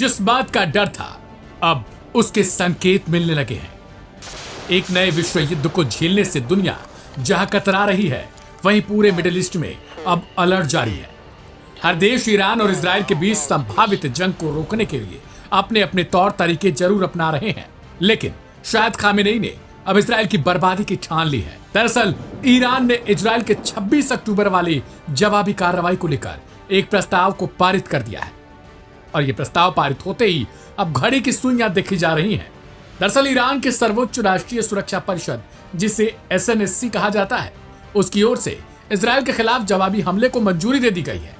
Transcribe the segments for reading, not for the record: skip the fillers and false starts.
जिस बात का डर था अब उसके संकेत मिलने लगे हैं। एक नए विश्व युद्ध को झेलने से दुनिया जहां कतरा रही है, वहीं पूरे मिडिल ईस्ट में अब अलर्ट जारी है। हर देश ईरान और इजराइल के बीच संभावित जंग को रोकने के लिए अपने अपने तौर तरीके जरूर अपना रहे हैं, लेकिन शायद खामेनेई ने अब इजराइल की बर्बादी की ठान ली है। दरअसल ईरान ने इजराइल के 26 अक्टूबर वाली जवाबी कार्रवाई को लेकर एक प्रस्ताव को पारित कर दिया है और यह प्रस्ताव पारित होते ही अब घड़ी की सुइयां देखी जा रही हैं। दरअसल ईरान के सर्वोच्च राष्ट्रीय सुरक्षा परिषद, जिसे SNSC कहा जाता है, उसकी ओर से इजराइल के खिलाफ जवाबी हमले को मंजूरी दे दी गई है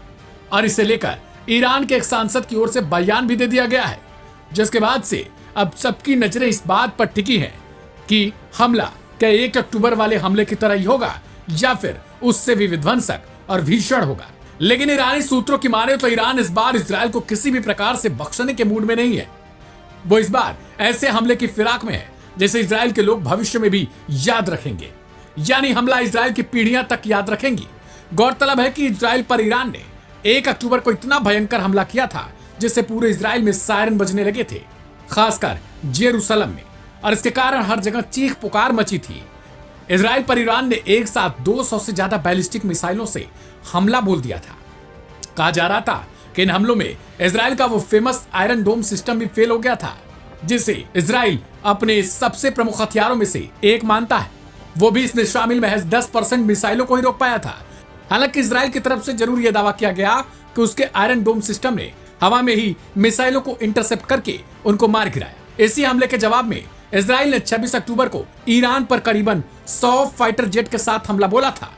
और इसे लेकर ईरान के एक सांसद की ओर से बयान भी दे दिया गया है, जिसके बाद से अब सबकी नजरें इस बात पर टिकी हैं कि हमला क्या 1 अक्टूबर वाले हमले की तरह ही होगा या फिर उससे भी विध्वंसक और भीषण होगा। लेकिन ईरानी सूत्रों की माने तो ईरान इस बार इजराइल को किसी भी प्रकार से बख्शने के मूड में नहीं है। वो इस बार ऐसे हमले की फिराक में है जैसे इजराइल के लोग भविष्य में भी याद रखेंगे, यानी हमला इजराइल की पीढ़ियां तक याद रखेंगी। गौरतलब है कि इजराइल पर ईरान ने 1 अक्टूबर को इतना भयंकर हमला किया था जिससे पूरे इजराइल में सायरन बजने लगे थे, खासकर जेरूसलम में, और इसके कारण हर जगह चीख पुकार मची थी। इजराइल पर ईरान ने एक साथ 200 से ज्यादा बैलिस्टिक मिसाइलों से हमला बोल दिया था। कहा जा रहा था कि इन हमलों में इजराइल का वो फेमस आयरन डोम सिस्टम भी फेल हो गया था, जिसे इजराइल अपने सबसे प्रमुख हथियारों में से एक मानता है। वो भी इसमें शामिल महज 10% मिसाइलों को ही रोक पाया था। हालांकि इजराइल की तरफ से जरूर यह दावा किया गया कि उसके आयरन डोम सिस्टम ने हवा में ही मिसाइलों को इंटरसेप्ट करके उनको मार गिराया। इसी हमले के जवाब में इजराइल ने 26 अक्टूबर को ईरान पर करीबन 100 फाइटर जेट के साथ हमला बोला था।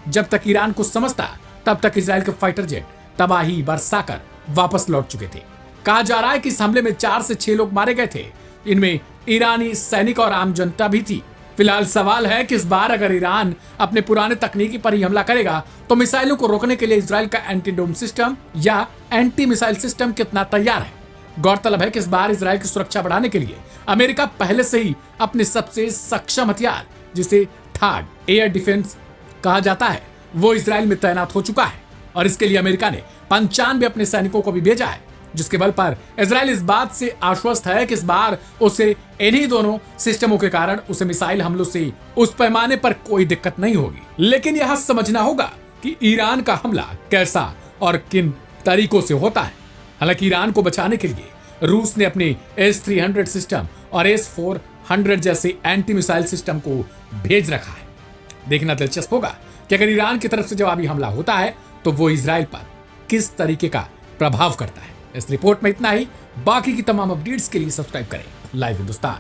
जब तक ईरान कुछ समझता तब तक इजराइल के फाइटर जेट तबाही बरसाकर वापस लौट चुके थे। कहा जा रहा है कि इस हमले में 4 से 6 लोग मारे गए थे। इनमें ईरानी सैनिक और आम जनता भी थी। फिलहाल सवाल है कि इस बार अगर ईरान अपने पुराने तकनीकी पर ही हमला करेगा तो मिसाइलों को रोकने के लिए इजराइल का एंटी डोम सिस्टम या एंटी मिसाइल सिस्टम कितना तैयार है। गौरतलब है कि इस बार इजराइल की सुरक्षा बढ़ाने के लिए अमेरिका पहले से ही अपने सबसे सक्षम हथियार, जिसे थर्ड एयर डिफेंस कहा जाता है, वो इजराइल में तैनात हो चुका है और इसके लिए अमेरिका ने 95 अपने सैनिकों को भी भेजा है, जिसके बल पर इजराइल इस बात से आश्वस्त है कि इस बार उसे इन्हीं दोनों सिस्टमों के कारण उसे मिसाइल हमलों से उस पैमाने पर कोई दिक्कत नहीं होगी। लेकिन यह समझना होगा कि ईरान का हमला कैसा और किन तरीकों से होता है। हालांकि ईरान को बचाने के लिए रूस ने अपने S-300 सिस्टम और S-400 जैसे एंटी मिसाइल सिस्टम को भेज रखा है। देखना दिलचस्प होगा कि अगर ईरान की तरफ से जवाबी हमला होता है तो वो इजराइल पर किस तरीके का प्रभाव करता है। इस रिपोर्ट में इतना ही। बाकी की तमाम अपडेट्स के लिए सब्सक्राइब करें लाइव हिंदुस्तान।